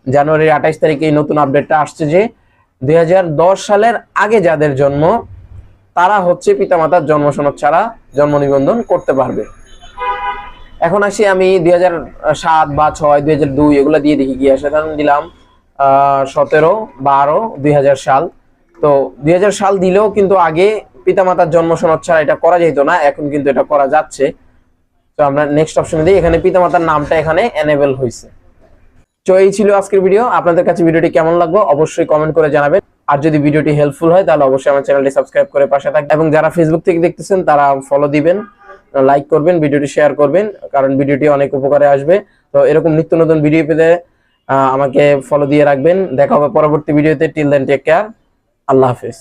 জানুয়ারির 28 তারিখে এই নতুন আপডেটটা আসছে যে 2010 সালের আগে যাদের জন্ম তারা হচ্ছে পিতামাতার জন্ম সনদ ছাড়া জন্ম নিবন্ধন করতে পারবে। এখন আসি আমি 2007 বা 6 2002 এগুলো দিয়ে দেখি কি আসে। তখন দিলাম 17, 12, 2000 সাল। তো 2000 সাল দিলেও কিন্তু আগে পিতামাতার জন্ম সনদ ছাড়া এটা করা যেত না, এখন কিন্তু এটা করা যাচ্ছে। তো আমরা নেক্সট অপশনে দিই, এখানে পিতামাতার নামটা এখানে এনেবল হয়েছে। তো এই ছিল আজকের ভিডিও। আপনাদের কাছে ভিডিওটি কেমন লাগলো অবশ্যই কমেন্ট করে জানাবেন। আর যদি ভিডিওটি হেল্পফুল হয় তাহলে অবশ্যই আমার চ্যানেলটি সাবস্ক্রাইব করে পাশে থাকবেন, এবং যারা ফেসবুক থেকে দেখতেছেন তারা ফলো দিবেন, লাইক করবেন, ভিডিওটি শেয়ার করবেন, কারণ ভিডিওটি অনেক উপকারে আসবে। তো এরকম নিত্য নতুন ভিডিও পেতে আমাকে ফলো দিয়ে রাখবেন। দেখা হবে পরবর্তী ভিডিওতে। Till then take care. আল্লাহ হাফেজ।